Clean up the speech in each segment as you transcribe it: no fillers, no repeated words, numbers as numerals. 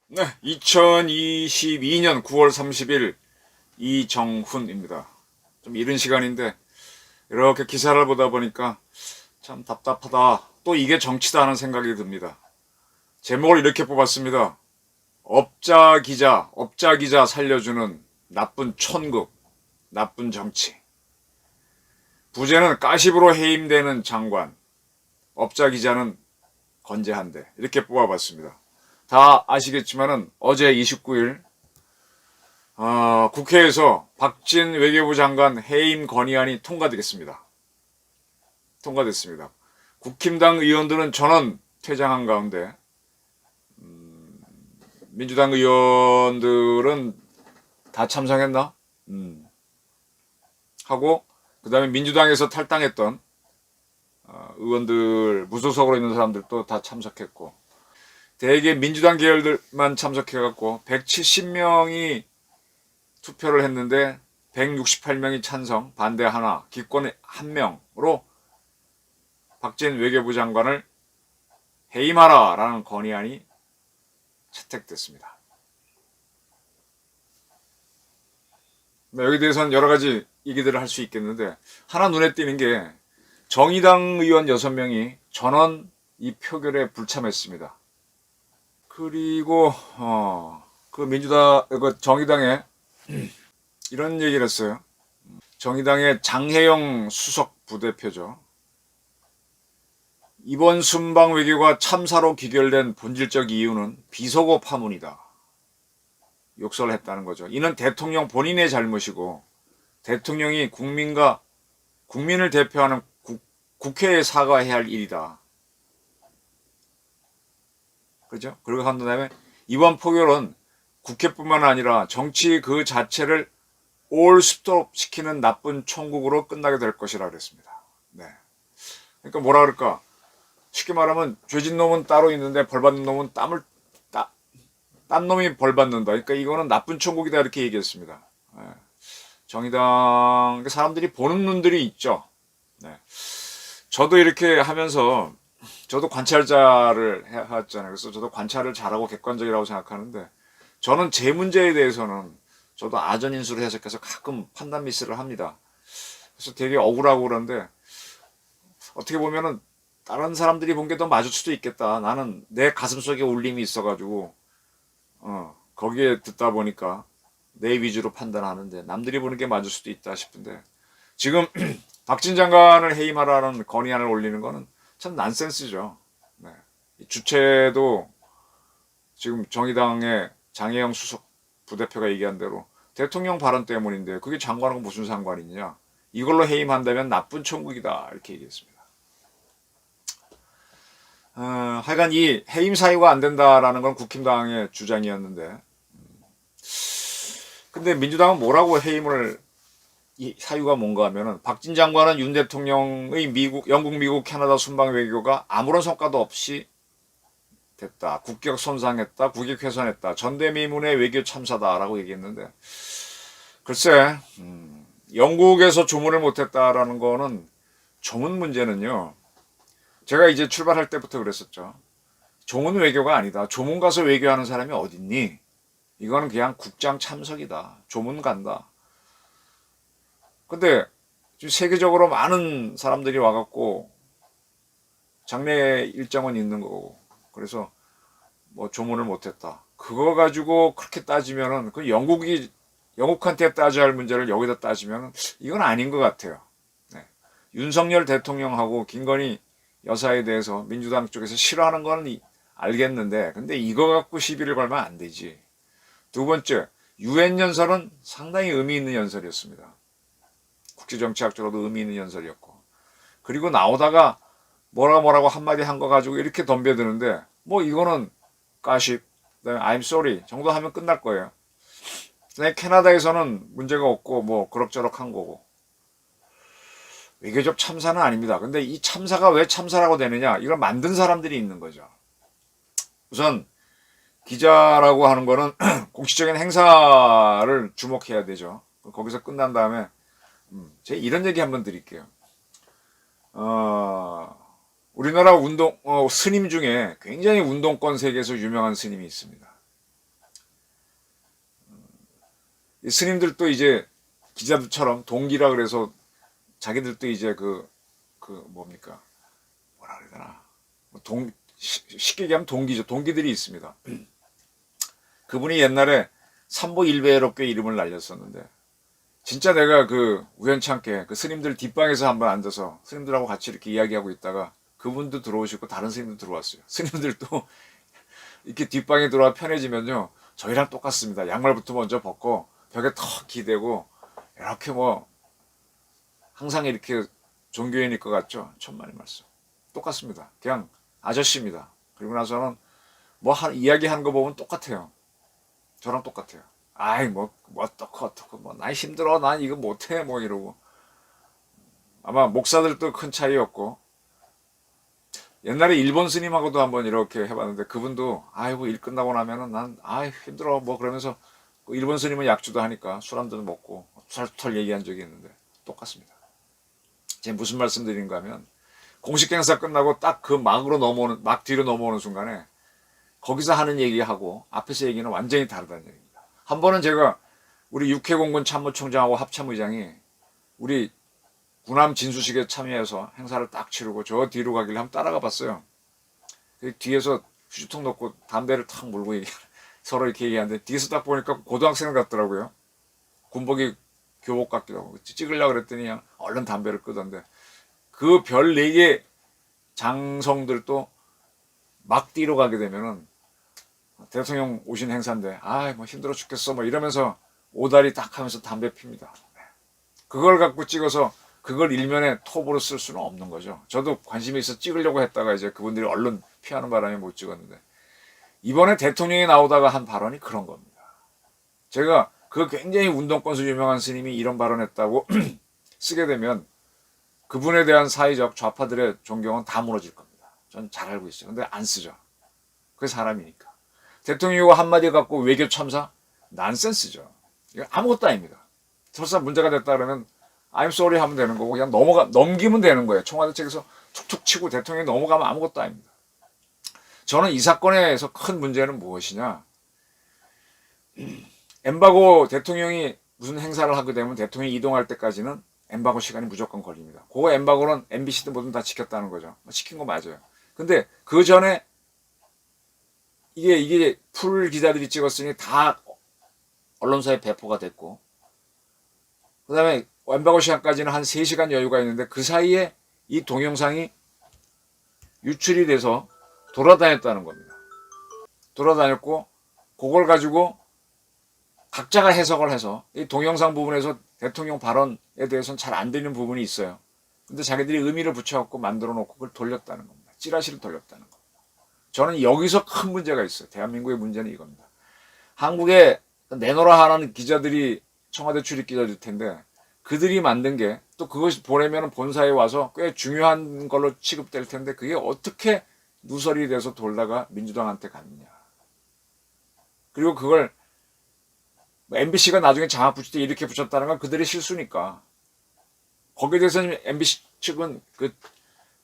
네, 2022년 9월 30일 이정훈입니다. 좀 이른 시간인데 이렇게 기사를 보다 보니까 참 답답하다. 또 이게 정치다 하는 생각이 듭니다. 제목을 이렇게 뽑았습니다. 업자 기자 살려주는 나쁜 촌국, 나쁜 정치. 부제는 가십으로 해임되는 장관, 업자 기자는 건재한데 이렇게 뽑아봤습니다. 다 아시겠지만은 어제 29일 국회에서 박진 외교부 장관 해임 건의안이 통과됐습니다. 국힘당 의원들은 전원 퇴장한 가운데 민주당 의원들은 다 참석했나? 하고 그 다음에 민주당에서 탈당했던 의원들 무소속으로 있는 사람들도 다 참석했고 대개 민주당 계열들만 참석해갖고 170명이 투표를 했는데 168명이 찬성, 반대 하나, 기권 1명으로 박진 외교부 장관을 해임하라 라는 건의안이 채택됐습니다. 여기에 대해서는 여러 가지 얘기들을 할 수 있겠는데 하나 눈에 띄는 게 정의당 의원 6명이 전원 이 표결에 불참했습니다. 그리고 정의당에 이런 얘기를 했어요. 정의당의 장혜영 수석 부대표죠. 이번 순방 외교가 참사로 귀결된 본질적 이유는 비속어 파문이다. 욕설을 했다는 거죠. 이는 대통령 본인의 잘못이고 대통령이 국민을 대표하는 국회에 사과해야 할 일이다. 그죠? 그리고 한 다음에 이번 포결은 국회뿐만 아니라 정치 그 자체를 올스톱 시키는 나쁜 총국으로 끝나게 될 것이라 그랬습니다. 네. 그러니까 뭐라 그럴까? 쉽게 말하면 죄진 놈은 따로 있는데 벌 받는 놈은 딴 놈이 벌 받는다. 그러니까 이거는 나쁜 총국이다 이렇게 얘기했습니다. 네. 정의당 사람들이 보는 눈들이 있죠. 네. 저도 이렇게 하면서 저도 관찰자를 해왔잖아요. 그래서 저도 관찰을 잘하고 객관적이라고 생각하는데 저는 제 문제에 대해서는 저도 아전인수를 해석해서 가끔 판단 미스를 합니다. 그래서 되게 억울하고 그런데 어떻게 보면은 다른 사람들이 본 게 더 맞을 수도 있겠다. 나는 내 가슴속에 울림이 있어가지고 거기에 듣다 보니까 내 위주로 판단하는데 남들이 보는 게 맞을 수도 있다 싶은데 지금 박진 장관을 해임하라는 건의안을 올리는 거는 참 난센스죠. 네. 주체도 지금 정의당의 장혜영 수석 부대표가 얘기한 대로 대통령 발언 때문인데 그게 장관하고 무슨 상관이냐. 이걸로 해임한다면 나쁜 총국이다 이렇게 얘기했습니다. 하여간 이 해임 사유가 안 된다라는 건 국힘당의 주장이었는데 근데 민주당은 뭐라고 해임을 이 사유가 뭔가 하면은 박진 장관은 윤 대통령의 영국, 미국, 캐나다 순방 외교가 아무런 성과도 없이 됐다. 국격 손상했다. 국익 훼손했다. 전대미문의 외교 참사다라고 얘기했는데 글쎄 영국에서 조문을 못했다라는 거는 조문 문제는요. 제가 이제 출발할 때부터 그랬었죠. 조문 외교가 아니다. 조문 가서 외교하는 사람이 어딨니? 이거는 그냥 국장 참석이다. 조문 간다. 근데 지금 세계적으로 많은 사람들이 와갖고 장례 일정은 있는 거고 그래서 뭐 조문을 못했다. 그거 가지고 그렇게 따지면은 그 영국한테 따져야 할 문제를 여기다 따지면은 이건 아닌 것 같아요. 네. 윤석열 대통령하고 김건희 여사에 대해서 민주당 쪽에서 싫어하는 거는 알겠는데 근데 이거 갖고 시비를 걸면 안 되지. 두 번째, 유엔 연설은 상당히 의미 있는 연설이었습니다. 국제정치학적으로도 의미 있는 연설이었고 그리고 나오다가 뭐라고 한마디 한 거 가지고 이렇게 덤벼드는데 뭐 이거는 가십, I'm sorry 정도 하면 끝날 거예요. 캐나다에서는 문제가 없고 뭐 그럭저럭 한 거고 외교적 참사는 아닙니다. 근데 이 참사가 왜 참사라고 되느냐 이걸 만든 사람들이 있는 거죠. 우선 기자라고 하는 거는 공식적인 행사를 주목해야 되죠. 거기서 끝난 다음에 제가 이런 얘기 한번 드릴게요. 우리나라 스님 중에 굉장히 운동권 세계에서 유명한 스님이 있습니다. 이 스님들도 이제 기자들처럼 동기라 그래서 자기들도 이제 뭡니까? 뭐라 그래야 되나? 쉽게 얘기하면 동기죠. 동기들이 있습니다. 그분이 옛날에 삼보일배롭게 이름을 날렸었는데, 진짜 내가 우연찮게 스님들 뒷방에서 한번 앉아서 스님들하고 같이 이렇게 이야기하고 있다가 그분도 들어오시고 다른 스님도 들어왔어요. 스님들도 이렇게 뒷방에 들어와 편해지면요, 저희랑 똑같습니다. 양말부터 먼저 벗고 벽에 턱 기대고 이렇게 항상 이렇게 종교인일 것 같죠? 천만의 말씀. 똑같습니다. 그냥 아저씨입니다. 그리고 나서는 이야기하는 거 보면 똑같아요. 저랑 똑같아요. 아이 어떡해 난 힘들어, 난 이거 못해 이러고. 아마 목사들도 큰 차이였고, 옛날에 일본 스님하고도 한번 이렇게 해봤는데 그분도 아이고 일 끝나고 나면은 난 힘들어 그러면서, 일본 스님은 약주도 하니까 술 한잔 먹고 털 얘기한 적이 있는데 똑같습니다. 제가 무슨 말씀 드린가 하면, 공식 행사 끝나고 딱 막 뒤로 넘어오는 순간에 거기서 하는 얘기하고 앞에서 얘기는 완전히 다르다는 얘기입니다. 한 번은 제가 우리 육해공군 참모총장하고 합참의장이 우리 군함 진수식에 참여해서 행사를 딱 치르고 저 뒤로 가길래 한번 따라가 봤어요. 뒤에서 휴지통 넣고 담배를 탁 물고 서로 이렇게 얘기하는데, 뒤에서 딱 보니까 고등학생 같더라고요. 군복이 교복 같기도 하고. 찍으려고 그랬더니 그냥 얼른 담배를 끄던데, 그 별 4개 장성들도 막 뒤로 가게 되면은 대통령 오신 행사인데 힘들어 죽겠어 이러면서 오다리 딱 하면서 담배 핍니다. 그걸 갖고 찍어서 그걸 일면에 톱으로 쓸 수는 없는 거죠. 저도 관심이 있어 찍으려고 했다가 이제 그분들이 얼른 피하는 바람에 못 찍었는데, 이번에 대통령이 나오다가 한 발언이 그런 겁니다. 제가 굉장히 운동권에서 유명한 스님이 이런 발언했다고 쓰게 되면 그분에 대한 사회적 좌파들의 존경은 다 무너질 겁니다. 전 잘 알고 있어요. 근데 안 쓰죠. 그게 사람이니까. 대통령이 한마디 갖고 외교 참사? 난센스죠. 이거 아무것도 아닙니다. 설사 문제가 됐다 그러면 I'm sorry 하면 되는 거고 그냥 넘기면 되는 거예요. 청와대 측에서 툭툭 치고 대통령이 넘어가면 아무것도 아닙니다. 저는 이 사건에서 큰 문제는 무엇이냐? 엠바고 대통령이 무슨 행사를 하게 되면 대통령이 이동할 때까지는 엠바고 시간이 무조건 걸립니다. 그거 엠바고는 MBC도 뭐든 다 지켰다는 거죠. 지킨 거 맞아요. 근데 그 전에 이게 풀 기자들이 찍었으니 다 언론사에 배포가 됐고, 그 다음에 엠바고 시간까지는 한 3시간 여유가 있는데 그 사이에 이 동영상이 유출이 돼서 돌아다녔다는 겁니다. 돌아다녔고, 그걸 가지고 각자가 해석을 해서 이 동영상 부분에서 대통령 발언에 대해서는 잘 안 되는 부분이 있어요. 근데 자기들이 의미를 붙여갖고 만들어 놓고 그걸 돌렸다는 겁니다. 찌라시를 돌렸다는 겁니다. 저는 여기서 큰 문제가 있어요. 대한민국의 문제는 이겁니다. 한국에 내노라 하는 기자들이 청와대 출입 기자일 텐데, 그들이 만든 게 또 그것이 보내면 본사에 와서 꽤 중요한 걸로 취급될 텐데, 그게 어떻게 누설이 돼서 돌다가 민주당한테 갔느냐. 그리고 그걸 MBC가 나중에 장악 붙일 때 이렇게 붙였다는 건 그들의 실수니까. 거기에 대해서는 MBC 측은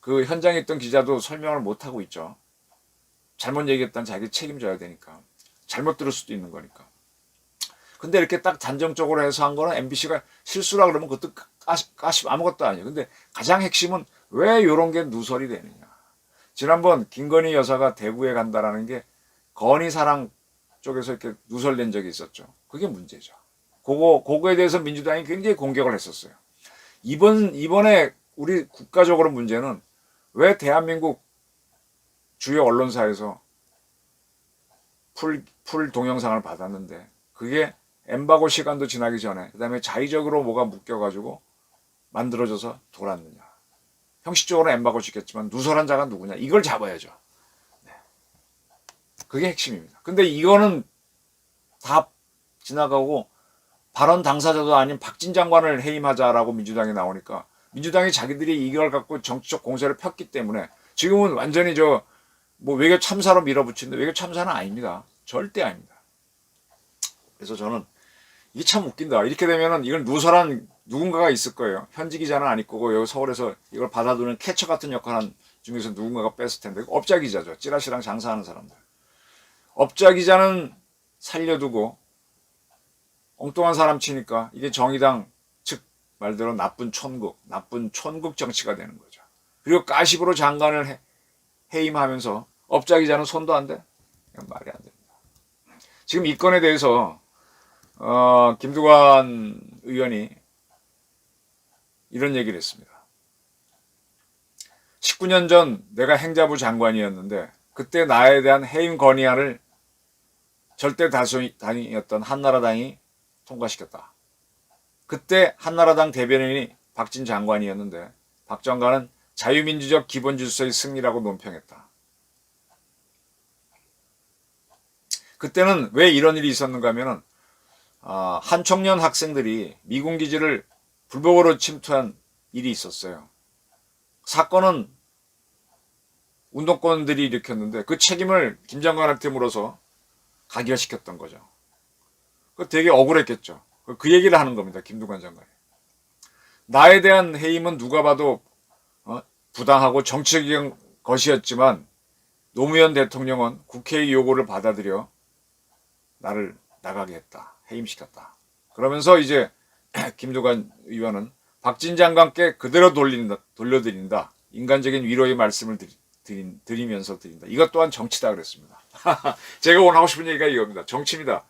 그 현장에 있던 기자도 설명을 못 하고 있죠. 잘못 얘기했다는 자기 책임져야 되니까. 잘못 들을 수도 있는 거니까. 근데 이렇게 딱 단정적으로 해서 한 거는 MBC가 실수라 그러면 그것도 아무것도 아니에요. 근데 가장 핵심은 왜 이런 게 누설이 되느냐. 지난번 김건희 여사가 대구에 간다라는 게 건희 사랑 쪽에서 이렇게 누설된 적이 있었죠. 그게 문제죠. 그거에 대해서 민주당이 굉장히 공격을 했었어요. 이번에 우리 국가적으로 문제는 왜 대한민국 주요 언론사에서 풀 동영상을 받았는데 그게 엠바고 시간도 지나기 전에 그 다음에 자의적으로 뭐가 묶여가지고 만들어져서 돌았느냐. 형식적으로 엠바고 시켰지만 누설한 자가 누구냐. 이걸 잡아야죠. 네. 그게 핵심입니다. 근데 이거는 다 지나가고 발언 당사자도 아닌 박진 장관을 해임하자라고 민주당이 나오니까 민주당이 자기들이 이걸 갖고 정치적 공세를 폈기 때문에 지금은 완전히 외교 참사로 밀어붙이는데 외교 참사는 아닙니다. 절대 아닙니다. 그래서 저는 이게 참 웃긴다. 이렇게 되면은 이걸 누설한 누군가가 있을 거예요. 현지 기자는 아닐 거고 여기 서울에서 이걸 받아두는 캐쳐 같은 역할한 중에서 누군가가 뺐을 텐데 업자 기자죠. 찌라시랑 장사하는 사람들. 업자 기자는 살려두고 엉뚱한 사람 치니까 이게 정의당 측 말대로 나쁜 촌국 정치가 되는 거죠. 그리고 가십으로 장관을 해임하면서 업자 기자는 손도 안 대? 이건 말이 안 됩니다. 지금 이 건에 대해서 김두관 의원이 이런 얘기를 했습니다. 19년 전 내가 행자부 장관이었는데 그때 나에 대한 해임 건의안을 절대 다수당이었던 한나라당이 통과시켰다. 그때 한나라당 대변인이 박진 장관이었는데 박 장관은 자유민주적 기본질서의 승리라고 논평했다. 그때는 왜 이런 일이 있었는가 하면은 한 청년 학생들이 미군 기지를 불법으로 침투한 일이 있었어요. 사건은 운동권들이 일으켰는데 그 책임을 김 장관한테 물어서 가결시켰던 거죠. 그 되게 억울했겠죠. 그 얘기를 하는 겁니다. 김두관 장관이. 나에 대한 해임은 누가 봐도 부당하고 정치적인 것이었지만 노무현 대통령은 국회의 요구를 받아들여 나를 나가게 했다. 해임시켰다. 그러면서 이제 김두관 의원은 박진 장관께 그대로 돌려드린다. 인간적인 위로의 말씀을 드리면서 드린다. 이것 또한 정치다 그랬습니다. 제가 오늘 하고 싶은 얘기가 이겁니다. 정치입니다.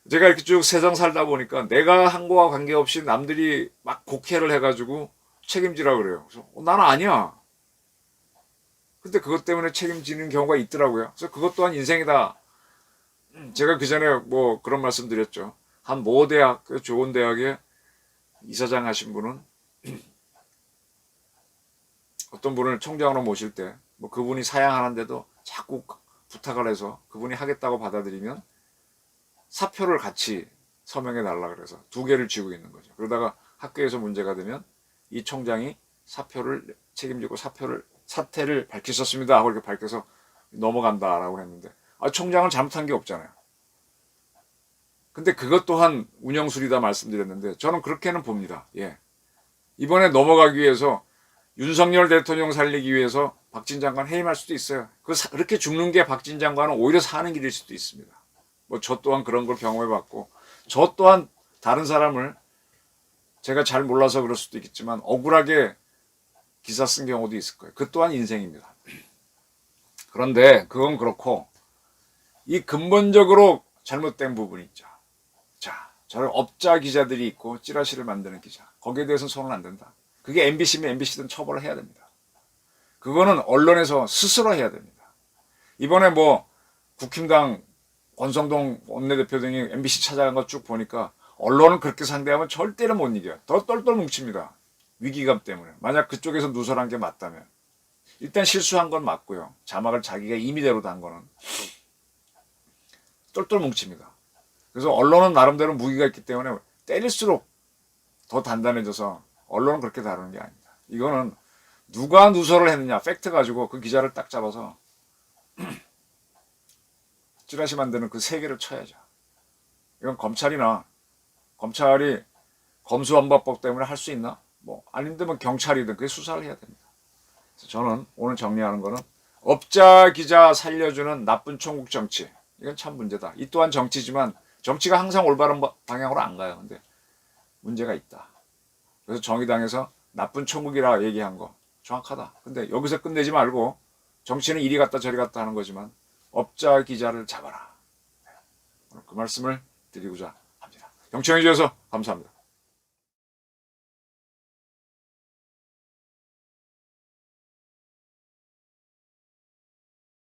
제가 이렇게 쭉 세상 살다 보니까 내가 한 거와 관계없이 남들이 막 곡해를 해가지고 책임지라 그래요. 그래서 나는 아니야. 근데 그것 때문에 책임지는 경우가 있더라고요. 그래서 그것 또한 인생이다. 제가 그 전에 뭐 그런 말씀 드렸죠. 한 모 대학, 좋은 대학에 이사장 하신 분은 어떤 분을 총장으로 모실 때 뭐 그분이 사양하는데도 자꾸 부탁을 해서 그분이 하겠다고 받아들이면 사표를 같이 서명해 달라 그래서 2개를 쥐고 있는 거죠. 그러다가 학교에서 문제가 되면 이 총장이 사표를 책임지고 사태를 밝히셨습니다 하고 이렇게 밝혀서 넘어간다라고 했는데 총장은 잘못한 게 없잖아요. 근데 그것 또한 운영술이다 말씀드렸는데 저는 그렇게는 봅니다. 예. 이번에 넘어가기 위해서 윤석열 대통령 살리기 위해서 박진 장관 해임할 수도 있어요. 그렇게 죽는 게 박진 장관은 오히려 사는 길일 수도 있습니다. 뭐 저 또한 그런 걸 경험해봤고 저 또한 다른 사람을 제가 잘 몰라서 그럴 수도 있겠지만 억울하게 기사 쓴 경우도 있을 거예요. 그 또한 인생입니다. 그런데 그건 그렇고 이 근본적으로 잘못된 부분이 있죠. 자, 저런 업자 기자들이 있고 찌라시를 만드는 기자. 거기에 대해서는 손은 안 된다. 그게 MBC면 MBC든 처벌을 해야 됩니다. 그거는 언론에서 스스로 해야 됩니다. 이번에 뭐 국힘당 권성동 원내대표 등이 MBC 찾아간 거 쭉 보니까 언론은 그렇게 상대하면 절대로 못 이겨요. 더 똘똘 뭉칩니다. 위기감 때문에. 만약 그쪽에서 누설한 게 맞다면. 일단 실수한 건 맞고요. 자막을 자기가 임의대로 단 거는 똘똘 뭉칩니다. 그래서 언론은 나름대로 무기가 있기 때문에 때릴수록 더 단단해져서 언론은 그렇게 다루는 게 아닙니다. 이거는 누가 누설을 했느냐 팩트 가지고 그 기자를 딱 잡아서 찌라시 만드는 그 3개를 쳐야죠. 이건 검찰이 검수완박법 때문에 할 수 있나? 뭐 아닌데 뭐 경찰이든 그게 수사를 해야 됩니다. 그래서 저는 오늘 정리하는 거는 업자 기자 살려주는 나쁜 총국 정치. 이건 참 문제다. 이 또한 정치지만 정치가 항상 올바른 방향으로 안 가요. 근데 문제가 있다. 그래서 정의당에서 나쁜 총국이라 얘기한 거 정확하다. 근데 여기서 끝내지 말고 정치는 이리 갔다 저리 갔다 하는 거지만 업자 기자를 잡아라. 오늘 그 말씀을 드리고자 합니다. 경청해 주셔서 감사합니다.